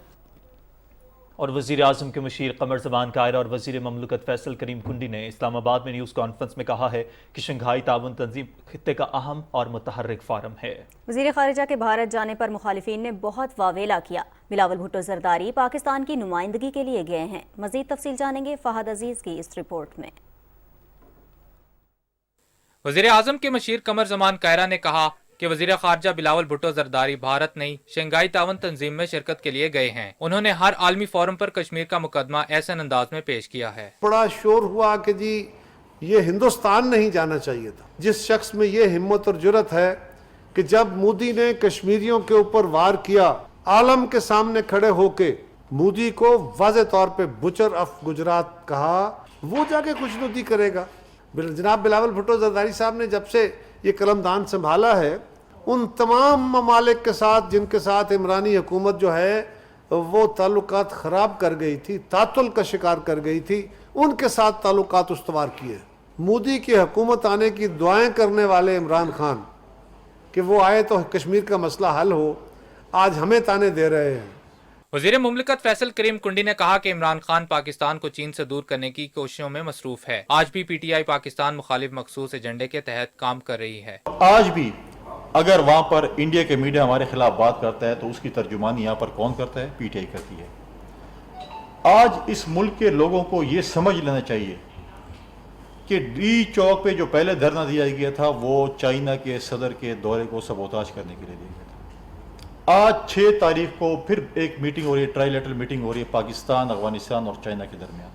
اور وزیر اعظم کے مشیر قمر زمان قاہرہ اور وزیر مملکت فیصل کریم کنڈی نے اسلام آباد میں نیوز کانفرنس میں کہا ہے کہ شنگھائی تعاون تنظیم خطے کا اہم اور متحرک فارم ہے۔ وزیر خارجہ کے بھارت جانے پر مخالفین نے بہت واویلا کیا۔ بلاول بھٹو زرداری پاکستان کی نمائندگی کے لیے گئے ہیں۔ مزید تفصیل جانیں گے فہد عزیز کی اس رپورٹ میں۔ وزیر اعظم کے مشیر قمر زمان قاہرہ نے کہا کہ وزیر خارجہ بلاول بھٹو زرداری بھارت نہیں شنگھائی تعاون تنظیم میں شرکت کے لیے گئے ہیں۔ انہوں نے ہر عالمی فورم پر کشمیر کا مقدمہ ایسے انداز میں پیش کیا ہے۔ بڑا شور ہوا کہ جی یہ ہندوستان نہیں جانا چاہیے تھا۔ جس شخص میں یہ ہمت اور جرت ہے کہ جب مودی نے کشمیریوں کے اوپر وار کیا، عالم کے سامنے کھڑے ہو کے مودی کو واضح طور پہ بچر آف گجرات کہا، وہ جا کے خوش ندی کرے گا۔ جناب بلاول بھٹو زرداری صاحب نے جب سے یہ قلم دان سنبھالا ہے، ان تمام ممالک کے ساتھ جن کے ساتھ عمرانی حکومت جو ہے وہ تعلقات خراب کر گئی تھی، تعطل کا شکار کر گئی تھی، ان کے ساتھ تعلقات استوار کیے۔ مودی کی حکومت آنے کی دعائیں کرنے والے عمران خان کہ وہ آئے تو کشمیر کا مسئلہ حل ہو، آج ہمیں تانے دے رہے ہیں۔ وزیر مملکت فیصل کریم کنڈی نے کہا کہ عمران خان پاکستان کو چین سے دور کرنے کی کوششوں میں مصروف ہے۔ آج بھی PTI پاکستان مخالف مخصوص ایجنڈے کے تحت کام کر رہی ہے۔ آج بھی اگر وہاں پر انڈیا کے میڈیا ہمارے خلاف بات کرتا ہے تو اس کی ترجمانی یہاں پر کون کرتا ہے؟ PTI کرتی ہے۔ آج اس ملک کے لوگوں کو یہ سمجھ لینا چاہیے کہ ڈی چوک پہ جو پہلے دھرنا دیا گیا تھا وہ چائنا کے صدر کے دورے کو سبوتاژ کرنے کے لیے دیا گیا تھا۔ آج 6 تاریخ کو پھر ایک میٹنگ ہو رہی ہے، ٹرائی لیٹرل میٹنگ ہو رہی ہے پاکستان، افغانستان اور چائنا کے درمیان.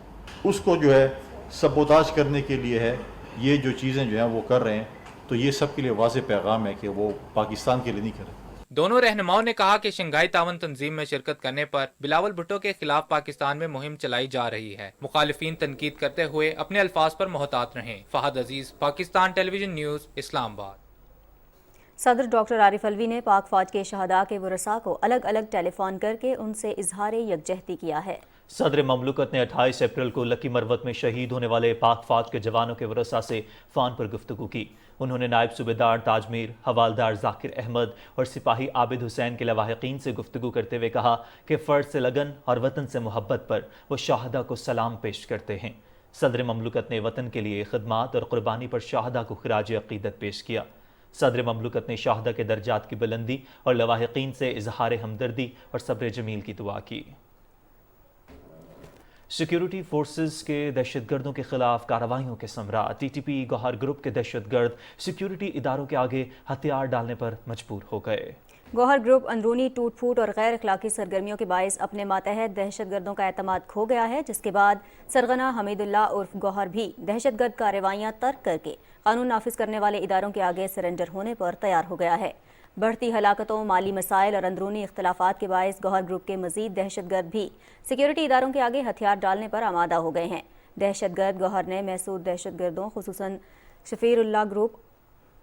اس کو جو ہے سبوتاژ کرنے کے لیے ہے. یہ جو چیزیں جو ہیں وہ کر رہے ہیں، تو یہ سب کے لیے واضح پیغام ہے کہ وہ پاکستان کے لیے نہیں کر رہے. دونوں رہنماؤں نے کہا کہ شنگھائی تعاون تنظیم میں شرکت کرنے پر بلاول بھٹو کے خلاف پاکستان میں مہم چلائی جا رہی ہے. مخالفین تنقید کرتے ہوئے اپنے الفاظ پر محتاط رہیں. فہد عزیز، پاکستان ٹیلی ویژن نیوز، اسلام آباد. صدر ڈاکٹر عارف الوی نے پاک فوج کے شہداء کے ورثاء کو الگ الگ ٹیلی فون کر کے ان سے اظہار یکجہتی کیا ہے. صدر مملکت نے 28 اپریل کو لکی مروت میں شہید ہونے والے پاک فوج کے جوانوں کے ورثاء سے فون پر گفتگو کی. انہوں نے نائب صوبیدار تاج میر، حوالدار ذاکر احمد اور سپاہی عابد حسین کے لواحقین سے گفتگو کرتے ہوئے کہا کہ فرض سے لگن اور وطن سے محبت پر وہ شہداء کو سلام پیش کرتے ہیں. صدر مملکت نے وطن کے لیے خدمات اور قربانی پر شہداء کو خراج عقیدت پیش کیا. صدر مملکت نے شہداء کے درجات کی بلندی اور لواحقین سے اظہار ہمدردی اور صبر جمیل کی دعا کی. سیکیورٹی فورسز کے دہشت گردوں کے خلاف کارروائیوں کے ثمرہ. ٹی ٹی پی گوہر گروپ کے دہشت گرد سیکیورٹی اداروں کے آگے ہتھیار ڈالنے پر مجبور ہو گئے. گوہر گروپ اندرونی ٹوٹ پھوٹ اور غیر اخلاقی سرگرمیوں کے باعث اپنے ماتحت دہشت گردوں کا اعتماد کھو گیا ہے، جس کے بعد سرغنہ حمید اللہ عرف گوہر بھی دہشت گرد کارروائیاں ترک کر کے قانون نافذ کرنے والے اداروں کے آگے سرنڈر ہونے پر تیار ہو گیا ہے. بڑھتی ہلاکتوں، مالی مسائل اور اندرونی اختلافات کے باعث گوہر گروپ کے مزید دہشت گرد بھی سیکیورٹی اداروں کے آگے ہتھیار ڈالنے پر آمادہ ہو گئے ہیں. دہشت گرد گوہر نے محسود دہشت گردوں خصوصاً شفیر اللہ گروپ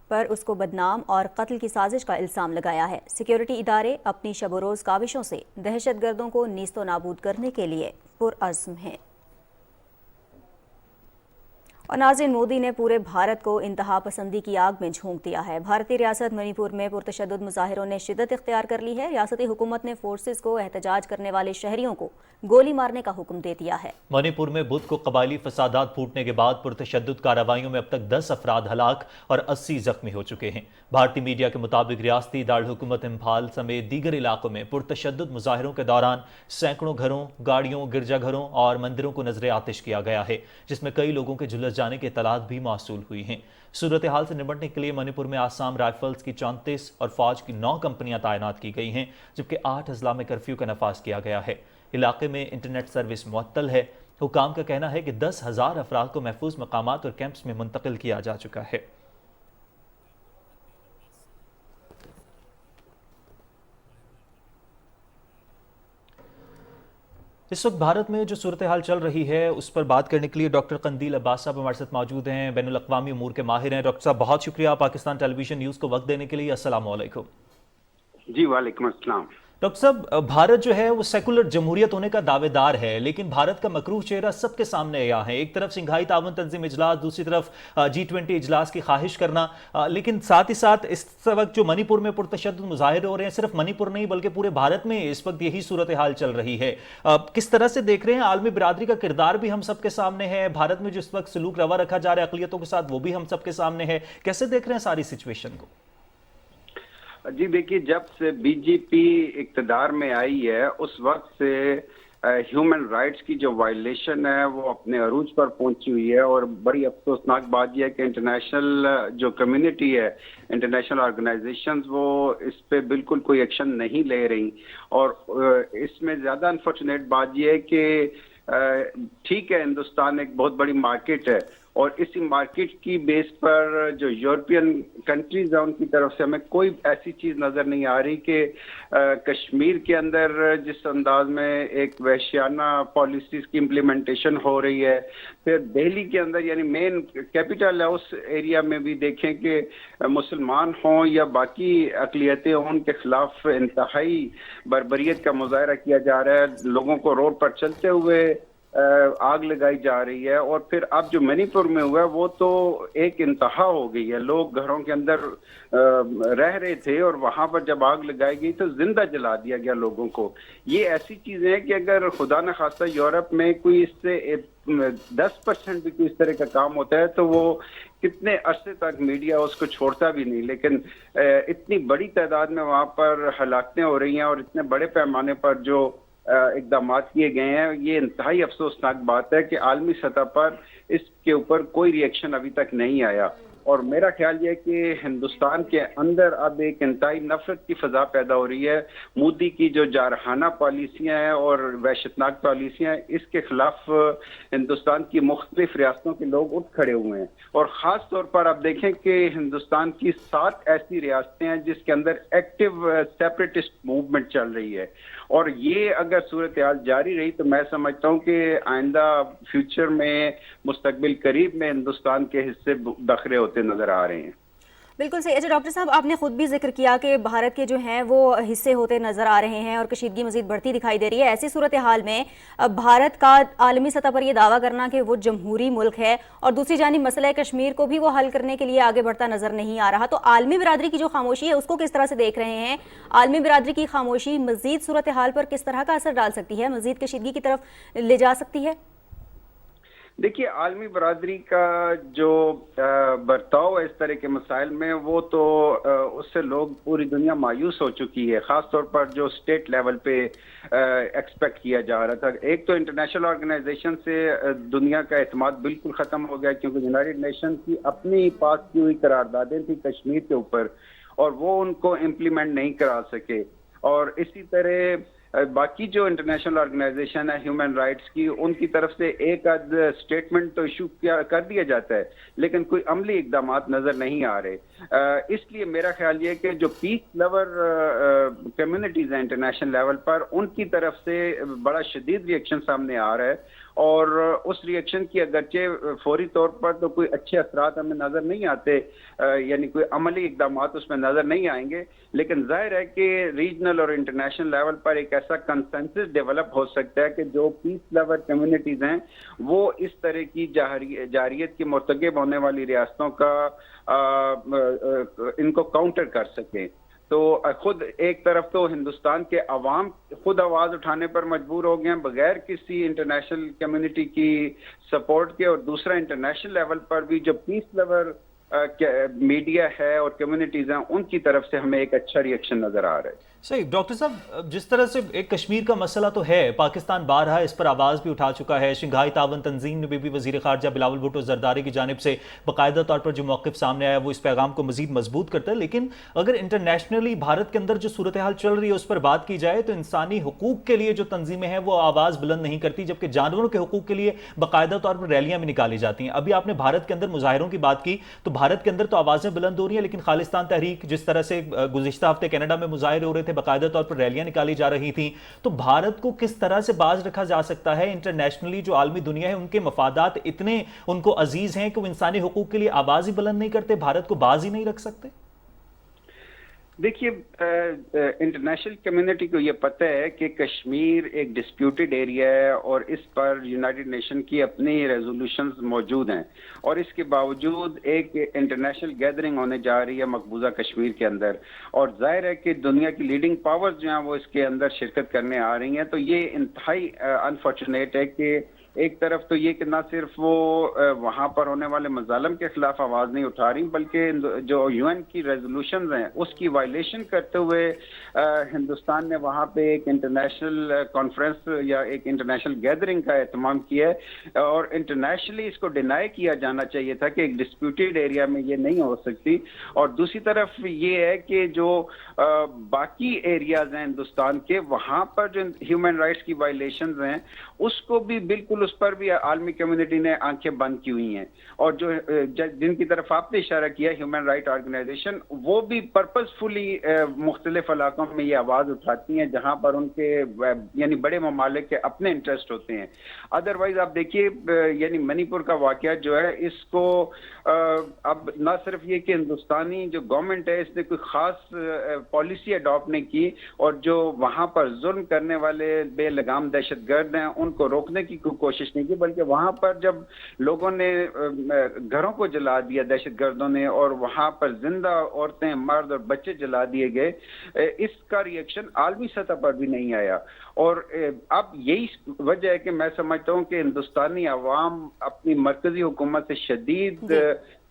پر اس کو بدنام اور قتل کی سازش کا الزام لگایا ہے. سیکیورٹی ادارے اپنی شب و روز کاوشوں سے دہشت گردوں کو نیست و نابود کرنے کے لیے پرعزم ہیں. اور ناظرین، مودی نے پورے بھارت کو انتہا پسندی کی آگ میں جھونک دیا ہے. بھارتی ریاست منی پور میں پرتشدد مظاہروں نے شدت اختیار کر لی ہے. ریاستی حکومت نے فورسز کو احتجاج کرنے والے شہریوں کو گولی مارنے کا حکم دے دیا ہے. منی پور میں بدھ کو قبائلی فسادات پھوٹنے کے بعد پرتشدد کارروائیوں میں اب تک 10 افراد ہلاک اور 80 زخمی ہو چکے ہیں. بھارتی میڈیا کے مطابق ریاستی دارالحکومت امپھال سمیت دیگر علاقوں میں پرتشدد مظاہروں کے دوران سینکڑوں گھروں، گاڑیوں، گرجا گھروں اور مندروں کو نذر آتش کیا گیا ہے، جس میں کئی لوگوں کے جھلس جانے کی اطلاعات بھی موصول ہوئی ہیں. صورتحال سے نمٹنے کے لیے منی پور میں آسام رائفلز کی 34 اور فوج کی 9 کمپنیاں تعینات کی گئی ہیں، جبکہ 8 اضلاع میں کرفیو کا نفاذ کیا گیا ہے. علاقے میں انٹرنیٹ سروس معطل ہے. حکام کا کہنا ہے کہ 10,000 افراد کو محفوظ مقامات اور کیمپس میں منتقل کیا جا چکا ہے. اس وقت بھارت میں جو صورتحال چل رہی ہے اس پر بات کرنے کے لیے ڈاکٹر قندیل عباس صاحب ہمارے ساتھ موجود ہیں، بین الاقوامی امور کے ماہر ہیں. ڈاکٹر صاحب بہت شکریہ پاکستان ٹیلی ویژن نیوز کو وقت دینے کے لیے. السلام علیکم. جی وعلیکم السلام. ڈاکٹر صاحب، بھارت جو ہے وہ سیکولر جمہوریت ہونے کا دعوے دار ہے، لیکن بھارت کا مکروہ چہرہ سب کے سامنے آیا ہے. ایک طرف شنگھائی تعاون تنظیم اجلاس، دوسری طرف G20 اجلاس کی خواہش کرنا، لیکن ساتھ ہی ساتھ اس وقت جو منی پور میں پرتشدد مظاہرے ہو رہے ہیں، صرف منی پور نہیں بلکہ پورے بھارت میں اس وقت یہی صورتحال چل رہی ہے. کس طرح سے دیکھ رہے ہیں؟ عالمی برادری کا کردار بھی ہم سب کے سامنے ہے، بھارت میں جو اس وقت سلوک روا رکھا جا رہا ہے اقلیتوں کے ساتھ وہ بھی ہم سب کے سامنے ہے. کیسے دیکھ رہے ہیں ساری سچویشن کو؟ جی دیکھیے، جب سے بی جے پی اقتدار میں آئی ہے اس وقت سے ہیومن رائٹس کی جو وائلیشن ہے وہ اپنے عروج پر پہنچی ہوئی ہے. اور بڑی افسوسناک بات یہ ہے کہ انٹرنیشنل جو کمیونٹی ہے، انٹرنیشنل آرگنائزیشنز، وہ اس پہ بالکل کوئی ایکشن نہیں لے رہی. اور اس میں زیادہ انفارچونیٹ بات یہ ہے کہ ٹھیک ہے، ہندوستان ایک بہت بڑی مارکیٹ ہے اور اسی مارکیٹ کی بیس پر جو یورپین کنٹریز ہیں ان کی طرف سے ہمیں کوئی ایسی چیز نظر نہیں آ رہی کہ کشمیر کے اندر جس انداز میں ایک وحشیانہ پالیسیز کی امپلیمنٹیشن ہو رہی ہے، پھر دہلی کے اندر یعنی مین کیپٹل ہے اس ایریا میں بھی دیکھیں کہ مسلمان ہوں یا باقی اقلیتیں ہوں، ان کے خلاف انتہائی بربریت کا مظاہرہ کیا جا رہا ہے. لوگوں کو روڈ پر چلتے ہوئے آگ لگائی جا رہی ہے. اور پھر اب جو منی پور میں ہوا ہے وہ تو ایک انتہا ہو گئی ہے. لوگ گھروں کے اندر رہ رہے تھے اور وہاں پر جب آگ لگائی گئی تو زندہ جلا دیا گیا لوگوں کو. یہ ایسی چیزیں ہیں کہ اگر خدا نہ خواستہ یورپ میں کوئی اس سے 10% بھی کوئی اس طرح کا کام ہوتا ہے تو وہ کتنے عرصے تک میڈیا اس کو چھوڑتا بھی نہیں. لیکن اتنی بڑی تعداد میں وہاں پر ہلاکتیں ہو رہی ہیں اور اتنے بڑے پیمانے پر جو اقدامات کیے گئے ہیں، یہ انتہائی افسوسناک بات ہے کہ عالمی سطح پر اس کے اوپر کوئی ری ایکشن ابھی تک نہیں آیا. اور میرا خیال یہ ہے کہ ہندوستان کے اندر اب ایک انتہائی نفرت کی فضا پیدا ہو رہی ہے. مودی کی جو جارحانہ پالیسیاں ہیں اور وحشتناک پالیسیاں ہیں، اس کے خلاف ہندوستان کی مختلف ریاستوں کے لوگ اٹھ کھڑے ہوئے ہیں. اور خاص طور پر آپ دیکھیں کہ ہندوستان کی 7 ایسی ریاستیں ہیں جس کے اندر ایکٹیو سیپریٹسٹ موومنٹ چل رہی ہے. اور یہ اگر صورتحال جاری رہی تو میں سمجھتا ہوں کہ آئندہ فیوچر میں مستقبل قریب میں ہندوستان کے حصے بکھرے ہوتے نظر آ رہے ہیں. بالکل صحیح. اچھا ڈاکٹر صاحب، آپ نے خود بھی ذکر کیا کہ بھارت کے جو ہیں وہ حصے ہوتے نظر آ رہے ہیں اور کشیدگی مزید بڑھتی دکھائی دے رہی ہے. ایسی صورتحال میں بھارت کا عالمی سطح پر یہ دعویٰ کرنا کہ وہ جمہوری ملک ہے اور دوسری جانب مسئلہ کشمیر کو بھی وہ حل کرنے کے لیے آگے بڑھتا نظر نہیں آ رہا، تو عالمی برادری کی جو خاموشی ہے اس کو کس طرح سے دیکھ رہے ہیں؟ عالمی برادری کی خاموشی مزید صورتحال پر کس طرح کا اثر ڈال سکتی ہے، مزید کشیدگی کی طرف لے جا سکتی ہے؟ دیکھیے، عالمی برادری کا جو برتاؤ ہے اس طرح کے مسائل میں، وہ تو اس سے لوگ پوری دنیا مایوس ہو چکی ہے، خاص طور پر جو اسٹیٹ لیول پہ ایکسپیکٹ کیا جا رہا تھا. ایک تو انٹرنیشنل آرگنائزیشن سے دنیا کا اعتماد بالکل ختم ہو گیا، کیونکہ یونائٹڈ نیشن کی اپنی پاس کی ہوئی قراردادیں تھیں کشمیر کے اوپر اور وہ ان کو امپلیمنٹ نہیں کرا سکے. اور اسی طرح باقی جو انٹرنیشنل آرگنائزیشن ہے ہیومن رائٹس کی، ان کی طرف سے ایک آدھ اسٹیٹمنٹ تو ایشو کر دیا جاتا ہے، لیکن کوئی عملی اقدامات نظر نہیں آ رہے. اس لیے میرا خیال یہ کہ جو پیس لور کمیونٹیز ہیں انٹرنیشنل لیول پر، ان کی طرف سے بڑا شدید ریئیکشن سامنے آ رہا ہے. اور اس ریئیکشن کی اگرچہ فوری طور پر تو کوئی اچھے اثرات ہمیں نظر نہیں آتے، یعنی کوئی عملی اقدامات اس میں نظر نہیں آئیں گے، لیکن ظاہر ہے کہ ریجنل اور انٹرنیشنل لیول پر ایک ایسا کنسنسس ڈیولپ ہو سکتا ہے کہ جو پیس لیول کمیونٹیز ہیں وہ اس طرح کی جارحیت کی مرتکب ہونے والی ریاستوں کا ان کو کاؤنٹر کر سکیں. تو خود ایک طرف تو ہندوستان کے عوام خود آواز اٹھانے پر مجبور ہو گئے ہیں بغیر کسی انٹرنیشنل کمیونٹی کی سپورٹ کے، اور دوسرا انٹرنیشنل لیول پر بھی جو پیس لیول میڈیا ہے اور کمیونٹیز ہیں ان کی طرف سے ہمیں ایک اچھا ریئیکشن نظر آ رہا ہے. صحیح. ڈاکٹر صاحب، جس طرح سے ایک کشمیر کا مسئلہ تو ہے، پاکستان بارہا اس پر آواز بھی اٹھا چکا ہے. شنگھائی تعاون تنظیم نے بھی وزیر خارجہ بلاول بھٹو زرداری کی جانب سے باقاعدہ طور پر جو موقف سامنے آیا وہ اس پیغام کو مزید مضبوط کرتا ہے. لیکن اگر انٹرنیشنلی بھارت کے اندر جو صورتحال چل رہی ہے اس پر بات کی جائے تو انسانی حقوق کے لیے جو تنظیمیں ہیں وہ آواز بلند نہیں کرتی، جبکہ جانوروں کے حقوق کے لیے باقاعدہ طور پر ریلیاں بھی نکالی جاتی ہیں. ابھی آپ نے بھارت کے اندر مظاہروں کی بات کی، تو بھارت کے اندر تو آوازیں بلند ہو رہی ہیں، لیکن خالصتان تحریک جس طرح سے گزشتہ ہفتے کینیڈا میں مظاہرے ہو رہے تھے، باقاعدہ طور پر ریلیاں نکالی جا رہی تھیں. تو بھارت کو کس طرح سے باز رکھا جا سکتا ہے؟ انٹرنیشنلی جو عالمی دنیا ہے ان کے مفادات اتنے ان کو عزیز ہیں کہ وہ انسانی حقوق کے لیے آواز ہی بلند نہیں کرتے، بھارت کو باز ہی نہیں رکھ سکتے. دیکھیے، انٹرنیشنل کمیونٹی کو یہ پتہ ہے کہ کشمیر ایک ڈسپیوٹڈ ایریا ہے اور اس پر یونائٹڈ نیشن کی اپنی ریزولوشنز موجود ہیں، اور اس کے باوجود ایک انٹرنیشنل گیدرنگ ہونے جا رہی ہے مقبوضہ کشمیر کے اندر، اور ظاہر ہے کہ دنیا کی لیڈنگ پاورز جو ہیں وہ اس کے اندر شرکت کرنے آ رہی ہیں. تو یہ انتہائی انفارچونیٹ ہے کہ ایک طرف تو یہ کہ نہ صرف وہ وہاں پر ہونے والے مظالم کے خلاف آواز نہیں اٹھا رہی، بلکہ جو یو این کی ریزولوشنز ہیں اس کی وائلیشن کرتے ہوئے ہندوستان نے وہاں پہ ایک انٹرنیشنل کانفرنس یا ایک انٹرنیشنل گیدرنگ کا اہتمام کیا ہے. اور انٹرنیشنلی اس کو ڈینائی کیا جانا چاہیے تھا کہ ایک ڈسپیوٹیڈ ایریا میں یہ نہیں ہو سکتی. اور دوسری طرف یہ ہے کہ جو باقی ایریاز ہیں ہندوستان کے، وہاں پر جو ہیومن رائٹس کی وائلیشنز ہیں اس کو بھی بالکل اس پر بھی عالمی کمیونٹی نے آنکھیں بند کی ہوئی ہیں. اور جو جن کی طرف آپ نے اشارہ کیا ہیومن رائٹ آرگنائزیشن، وہ بھی پرپزفلی مختلف علاقوں میں یہ آواز اٹھاتی ہیں جہاں پر ان کے یعنی بڑے ممالک کے اپنے انٹرسٹ ہوتے ہیں. ادروائز آپ دیکھیے، یعنی منی پور کا واقعہ جو ہے اس کو اب نہ صرف یہ کہ ہندوستانی جو گورنمنٹ ہے اس نے کوئی خاص پالیسی اڈاپٹ نہیں کی، اور جو وہاں پر ظلم کرنے والے بے لگام دہشت گرد ہیں ان کو روکنے کی کوشش نہیں کی، بلکہ وہاں پر جب لوگوں نے گھروں کو جلا دیا دہشت گردوں نے، اور وہاں پر زندہ عورتیں، مرد اور بچے جلا دیے گئے، اس کا ریئیکشن عالمی سطح پر بھی نہیں آیا. اور اب یہی وجہ ہے کہ میں سمجھتا ہوں کہ ہندوستانی عوام اپنی مرکزی حکومت سے شدید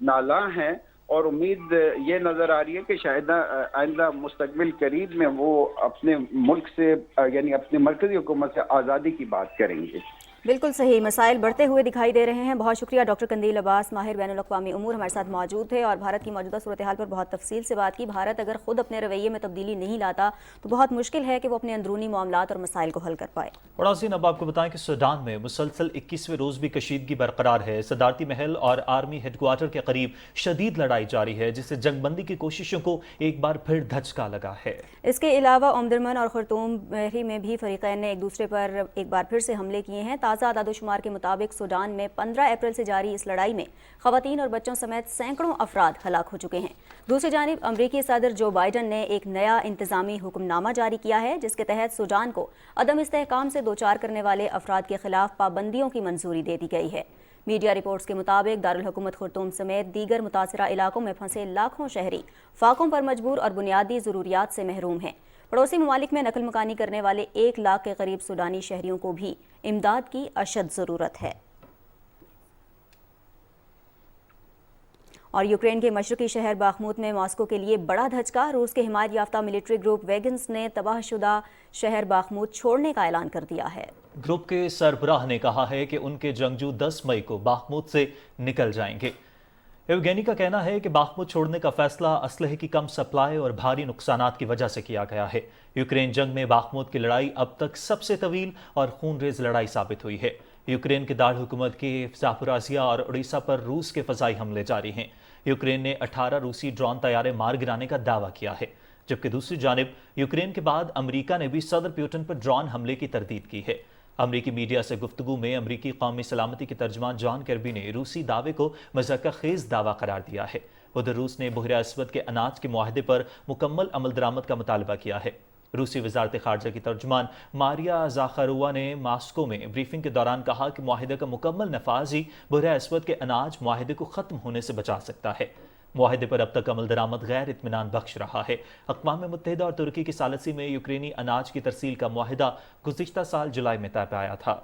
نالاں ہیں، اور امید یہ نظر آ رہی ہے کہ شاید آئندہ مستقبل قریب میں وہ اپنے ملک سے یعنی اپنی مرکزی حکومت سے آزادی کی بات کریں گے. بالکل صحیح، مسائل بڑھتے ہوئے دکھائی دے رہے ہیں۔ بہت شکریہ ڈاکٹر قندیل عباس، ماہر بین الاقوامی امور، ہمارے ساتھ موجود تھے اور بھارت کی موجودہ صورتحال پر بہت تفصیل سے بات کی۔ بھارت اگر خود اپنے رویے میں تبدیلی نہیں لاتا تو بہت مشکل ہے کہ وہ اپنے اندرونی معاملات اور مسائل کو حل کر پائے۔ اور ناظرین اب آپ کو بتائیں کہ سوڈان میں مسلسل 21ویں روز بھی کشیدگی برقرار ہے۔ صدارتی محل اور آرمی ہیڈ کوارٹر کے قریب شدید لڑائی جاری ہے، جس سے جنگ بندی کی کوششوں کو ایک بار پھر دھچکا لگا ہے۔ اس کے علاوہ اومدرمن اور خرطوم بحری میں بھی فریقین نے ایک دوسرے پر ایک بار پھر سے حملے کیے ہیں۔ تازہ اعداد و شمار کے مطابق سوڈان میں 15 اپریل سے جاری اس لڑائی میں خواتین اور بچوں سمیت سینکڑوں افراد ہلاک ہو چکے ہیں۔ دوسری جانب امریکی صدر جو بائیڈن نے ایک نیا انتظامی حکم نامہ جاری کیا ہے، جس کے تحت سوڈان کو عدم استحکام سے دوچار کرنے والے افراد کے خلاف پابندیوں کی منظوری دے دی گئی ہے۔ میڈیا رپورٹس کے مطابق دارالحکومت خرطوم سمیت دیگر متاثرہ علاقوں میں پھنسے لاکھوں شہری فاقوں پر مجبور اور بنیادی ضروریات سے محروم ہیں۔ پڑوسی ممالک میں نقل مکانی کرنے والے 1 لاکھ کے قریب سوڈانی شہریوں کو بھی امداد کی اشد ضرورت ہے۔ اور یوکرین کے مشرقی شہر باخموت میں ماسکو کے لیے بڑا دھچکا، روس کے حمایت یافتہ ملٹری گروپ ویگنز نے تباہ شدہ شہر باخموت چھوڑنے کا اعلان کر دیا ہے۔ گروپ کے سربراہ نے کہا ہے کہ ان کے جنگجو 10 مئی کو باخموت سے نکل جائیں گے۔ ایوگینی کا کہنا ہے کہ باخموت چھوڑنے کا فیصلہ اسلحے کی کم سپلائی اور بھاری نقصانات کی وجہ سے کیا گیا ہے۔ یوکرین جنگ میں باخموت کی لڑائی اب تک سب سے طویل اور خون ریز لڑائی ثابت ہوئی ہے۔ یوکرین کے دارالحکومت کیف، زاپورازیا اور اڑیسہ پر روس کے فضائی حملے جاری ہیں۔ یوکرین نے 18 روسی ڈرون طیارے مار گرانے کا دعویٰ کیا ہے، جبکہ دوسری جانب یوکرین کے بعد امریکہ نے بھی صدر پیوٹن پر ڈرون حملے کی تردید کی ہے۔ امریکی میڈیا سے گفتگو میں امریکی قومی سلامتی کے ترجمان جان کربی نے روسی دعوے کو مذاق خیز دعویٰ قرار دیا ہے۔ ادھر روس نے بحیرہ اسود کے اناج کے معاہدے پر مکمل عمل درآمد کا مطالبہ کیا ہے۔ روسی وزارت خارجہ کی ترجمان ماریا زاخاروا نے ماسکو میں بریفنگ کے دوران کہا کہ معاہدے کا مکمل نفاذ ہی بحیرہ اسود کے اناج معاہدے کو ختم ہونے سے بچا سکتا ہے۔ معاہدے پر اب تک عمل درآمد غیر اطمینان بخش رہا ہے۔ اقوام متحدہ اور ترکی کی ثالثی میں یوکرینی اناج کی ترسیل کا معاہدہ گزشتہ سال جولائی میں طے پایا تھا۔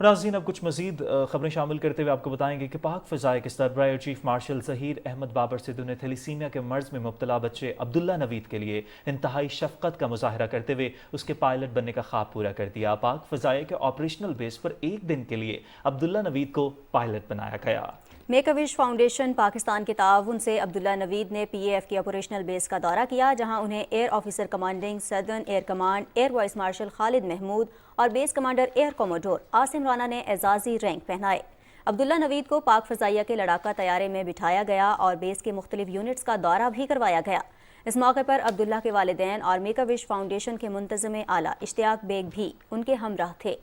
ناظرین اب کچھ مزید خبریں شامل کرتے ہوئے آپ کو بتائیں گے کہ پاک فضائیہ کے سربراہ چیف مارشل ظہیر احمد بابر سدھو نے تھیلیسیمیا کے مرض میں مبتلا بچے عبداللہ نوید کے لیے انتہائی شفقت کا مظاہرہ کرتے ہوئے اس کے پائلٹ بننے کا خواب پورا کر دیا۔ پاک فضائیہ کے آپریشنل بیس پر ایک دن کے لیے عبداللہ نوید کو پائلٹ بنایا گیا۔ Make a wish foundation Pakistan کے تعاون سے عبداللہ نوید نے پی اے ایف کے آپریشنل بیس کا دورہ کیا، جہاں انہیں air officer commanding southern air command air vice marshal Khalid Mahmood اور base commander air commodore Asim Rana نے اعزازی رینک پہنائے۔ عبداللہ نوید کو پاک فضائیہ کے لڑاکا طیارے میں بٹھایا گیا اور بیس کے مختلف یونٹس کا دورہ بھی کروایا گیا۔ اس موقع پر عبداللہ کے والدین اور میک اے وش فاؤنڈیشن کے منتظم اعلیٰ اشتیاق بیگ بھی ان کے ہمراہ تھے۔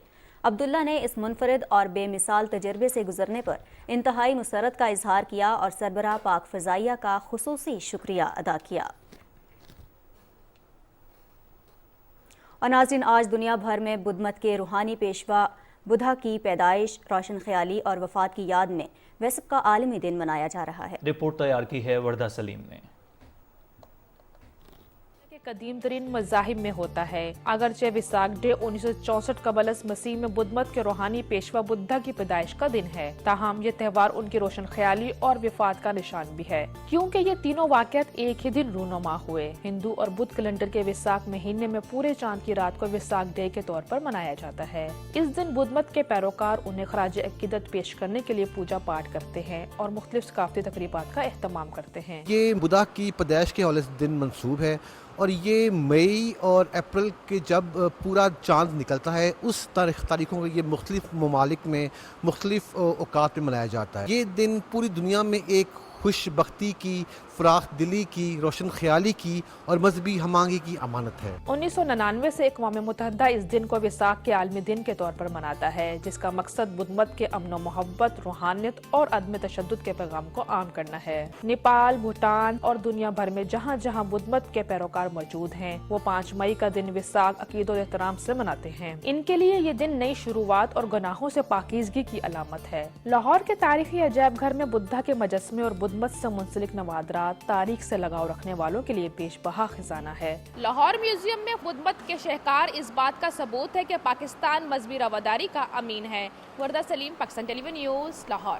عبداللہ نے اس منفرد اور بے مثال تجربے سے گزرنے پر انتہائی مسرت کا اظہار کیا اور سربراہ پاک فضائیہ کا خصوصی شکریہ ادا کیا۔ اور ناظرین، آج دنیا بھر میں بدھ مت کے روحانی پیشوا بدھا کی پیدائش، روشن خیالی اور وفات کی یاد میں ویسک کا عالمی دن منایا جا رہا ہے۔ رپورٹ تیار کی ہے وردہ سلیم نے۔ قدیم ترین مذاہب میں ہوتا ہے۔ اگرچہ ویساکھ ڈے 1964 قبل از مسیح میں بدھ مت کے روحانی پیشوا بدھا کی پیدائش کا دن ہے، تاہم یہ تہوار ان کی روشن خیالی اور وفات کا نشان بھی ہے، کیونکہ یہ تینوں واقعات ایک ہی دن رونما ہوئے۔ ہندو اور بدھ کیلنڈر کے ویساکھ مہینے میں پورے چاند کی رات کو ویساکھ ڈے کے طور پر منایا جاتا ہے۔ اس دن بدھ مت کے پیروکار انہیں خراج عقیدت پیش کرنے کے لیے پوجا پاٹ کرتے ہیں اور مختلف ثقافتی تقریبات کا اہتمام کرتے ہیں۔ یہ بدھا کی پیدائش کے حوالے سے دن منسوب ہے اور یہ مئی اور اپریل کے جب پورا چاند نکلتا ہے اس تاریخوں کو یہ مختلف ممالک میں مختلف اوقات میں منایا جاتا ہے۔ یہ دن پوری دنیا میں ایک خوش بختی کی، فراخ دلی کی، روشن خیالی کی اور مذہبی ہم آہنگی کی امانت ہے۔ 1999 سے اقوام متحدہ اس دن کو ویساکھ کے عالمی دن کے طور پر مناتا ہے، جس کا مقصد بدھ مت کے امن و محبت، روحانیت اور عدم تشدد کے پیغام کو عام کرنا ہے۔ نیپال، بھوٹان اور دنیا بھر میں جہاں جہاں بدھ مت کے پیروکار موجود ہیں، وہ 5 مئی کا دن ویساکھ عقیدت و احترام سے مناتے ہیں۔ ان کے لیے یہ دن نئی شروعات اور گناہوں سے پاکیزگی کی علامت ہے۔ لاہور کے تاریخی عجائب گھر میں بدھا کے مجسمے اور بدھ مت سے منسلک نوادرات تاریخ سے لگاؤ رکھنے والوں کے لیے بیش بہا خزانہ ہے۔ لاہور میوزیم میں بدھ مت کے شہکار اس بات کا ثبوت ہے کہ پاکستان مذہبی رواداری کا امین ہے۔ Warda Saleem, Pakistan television news, Lahore.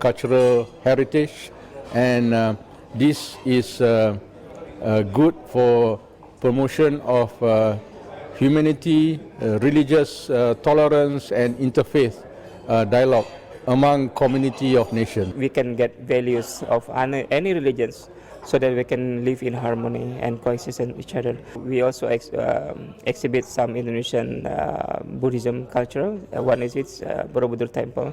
cultural heritage and this is good for promotion of humanity, religious tolerance and interfaith dialogue among community of nations. We can get values of any religions so that we can live in harmony and coexist with each other. We also exhibit some Indonesian Buddhism culture. One is its Borobudur temple.